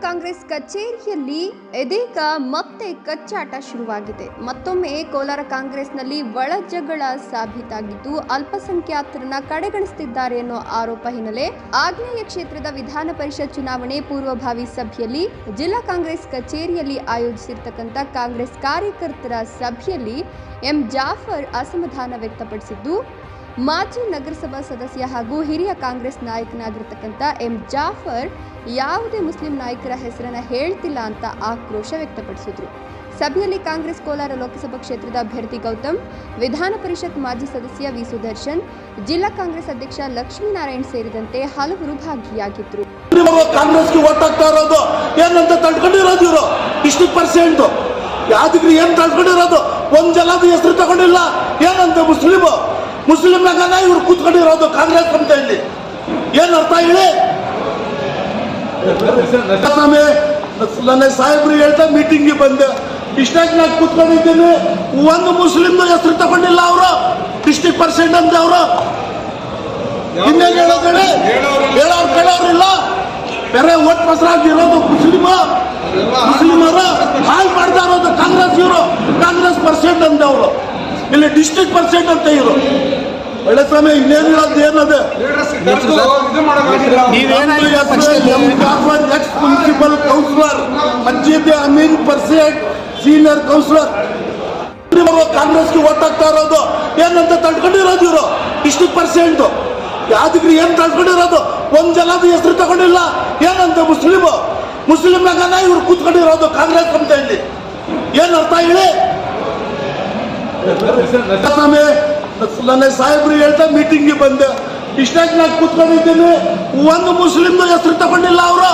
ಕಾಂಗ್ರೆಸ್ ಕಚೇರಿಯಲ್ಲಿ ಇದೀಗ ಮತ್ತೆ ಕಚ್ಚಾಟ ಶುರುವಾಗಿದೆ. ಮತ್ತೊಮ್ಮೆ ಕೋಲಾರ ಕಾಂಗ್ರೆಸ್ನಲ್ಲಿ ಒಳ ಜಗಳ ಸಾಬೀತಾಗಿದ್ದು ಅಲ್ಪಸಂಖ್ಯಾತರನ್ನ ಕಡೆಗಣಿಸುತ್ತಿದ್ದಾರೆ ಅನ್ನೋ ಆರೋಪ ಹಿನ್ನೆಲೆ ಆಗ್ನೇಯ ಕ್ಷೇತ್ರದ ವಿಧಾನ ಪರಿಷತ್ ಚುನಾವಣೆ ಪೂರ್ವಭಾವಿ ಸಭೆಯಲ್ಲಿ ಜಿಲ್ಲಾ ಕಾಂಗ್ರೆಸ್ ಕಚೇರಿಯಲ್ಲಿ ಆಯೋಜಿಸಿರ್ತಕ್ಕಂಥ ಕಾಂಗ್ರೆಸ್ ಕಾರ್ಯಕರ್ತರ ಸಭೆಯಲ್ಲಿ ಎಂ ಜಾಫರ್ ಅಸಮಾಧಾನ ವ್ಯಕ್ತಪಡಿಸಿದ್ದು, ಮಾಜಿ ನಗರಸಭಾ ಸದಸ್ಯ ಹಾಗೂ ಹಿರಿಯ ಕಾಂಗ್ರೆಸ್ ನಾಯಕನಾಗಿರ್ತಕ್ಕಂಥ ಎಂ ಜಾಫರ್ ಯಾವುದೇ ಮುಸ್ಲಿಂ ನಾಯಕರ ಹೆಸರನ್ನ ಹೇಳ್ತಿಲ್ಲ ಅಂತ ಆಕ್ರೋಶ ವ್ಯಕ್ತಪಡಿಸಿದ್ರು. ಸಭೆಯಲ್ಲಿ ಕಾಂಗ್ರೆಸ್ ಕೋಲಾರ ಲೋಕಸಭಾ ಕ್ಷೇತ್ರದ ಅಭ್ಯರ್ಥಿ ಗೌತಮ್, ವಿಧಾನ ಪರಿಷತ್ ಮಾಜಿ ಸದಸ್ಯ ವಿ ಸುದರ್ಶನ್, ಜಿಲ್ಲಾ ಕಾಂಗ್ರೆಸ್ ಅಧ್ಯಕ್ಷ ಲಕ್ಷ್ಮೀನಾರಾಯಣ್ ಸೇರಿದಂತೆ ಹಲವರು ಭಾಗಿಯಾಗಿದ್ರು. ಕಾಂಗ್ರೆಸ್ಗೆ ಓಟ್ ಹಾಕ್ತಾ ಇರೋದು ಏನಂತ ತಳ್ಕೊಂಡಿರೋದು ಇವರು ಇಷ್ಟು % ಯಾದಗಿರಿ ಏನ್ ತಳ್ಕೊಂಡಿರೋದು ಒಂದ್ ಜಲದ ಹೆಸರು ತಗೊಂಡಿಲ್ಲ. ಏನಂತ ಮುಸ್ಲಿಂ ನಾಗನ ಇವ್ರು ಕೂತ್ಕೊಂಡಿರೋದು ಕಾಂಗ್ರೆಸ್ ಅಂತ ಇಲ್ಲಿ ಏನ್ ಅರ್ಥ ಹೇಳಿ. ನನ್ನ ಸಾಹೇಬ್ರು ಹೇಳ್ತಾ ಮೀಟಿಂಗ್ಗೆ ಬಂದೆ, ಇಷ್ಟಾಗಿ ನಾನು ಕೂತ್ಕೊಂಡಿದ್ದೀನಿ, ಒಂದು ಮುಸ್ಲಿಂದು ಹೆಸರು ತಗೊಂಡಿಲ್ಲ ಅವರು % ಅಂತ ಅವರು ಇನ್ನೇನು ಹೇಳೋದು ಹೇಳೋರಿಲ್ಲ. ಬೇರೆ ಓಟ್ ಪಸರಾಗಿರೋದು ಮುಸ್ಲಿಮರ ಹಾಳು ಮಾಡ್ತಾ ಇರೋದು ಕಾಂಗ್ರೆಸ್ ಇವರು ಕಾಂಗ್ರೆಸ್ % ಅಂತ ಅವರು ಇಲ್ಲಿ % ಅಂತ ಇವರು ಒಳ್ಳೆ ಸಮಯ ಇನ್ನೇನು ಹೇಳೋದು ಏನದೆ. Ex municipal councillor Masjid Amin % senior councillor ಕಾಂಗ್ರೆಸ್ಗೆ ಓಟ್ ಹಾಕ್ತಾ ಇರೋದು ಏನಂತ ತಳ್ಕೊಂಡಿರೋದು ಇವರು % ಯಾದಗಿರಿ ಏನ್ ತಳ್ಕೊಂಡಿರೋದು ಒಂದ್ ಜಲದ ಹೆಸರು ತಗೊಂಡಿಲ್ಲ. ಏನಂತ ಮುಸ್ಲಿಂ ನಾಗನ ಇವ್ರು ಕೂತ್ಕೊಂಡಿರೋದು ಕಾಂಗ್ರೆಸ್ ಅಂತ ಇಲ್ಲಿ ಏನ್ ಅರ್ಥ ಹೇಳಿ. ನನ್ನ ಸಾಹೇಬ್ರು ಹೇಳ್ತಾ ಮೀಟಿಂಗ್ಗೆ ಬಂದೆ, ಇಷ್ಟಾಗಿ ನಾನು ಕೂತ್ಕೊಂಡಿದ್ದೀನಿ, ಒಂದು ಮುಸ್ಲಿಂದು ಹೆಸರು ತಗೊಂಡಿಲ್ಲ ಅವರು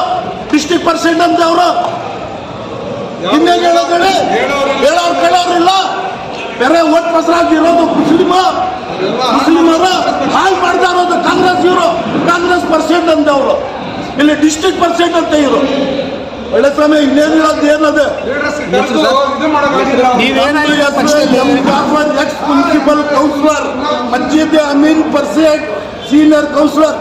% ಅಂತ ಅವರು ಇನ್ನೇನು ಹೇಳೋರಿಲ್ಲ. ಬೇರೆ ಓಟ್ ಪಸರಾಗಿರೋದು ಮುಸ್ಲಿಮರ ಹಾಳು ಮಾಡ್ತಾ ಇರೋದು ಕಾಂಗ್ರೆಸ್ ಇವರು ಕಾಂಗ್ರೆಸ್ % ಅಂತ ಅವರು ಇಲ್ಲಿ % ಅಂತ ಇವರು ಒಳ್ಳೆ ಸಮಯ ಇನ್ನೇನು ಹೇಳೋದು ಏನದೆ. Ex municipal councillor Masjid Amin % senior counsellor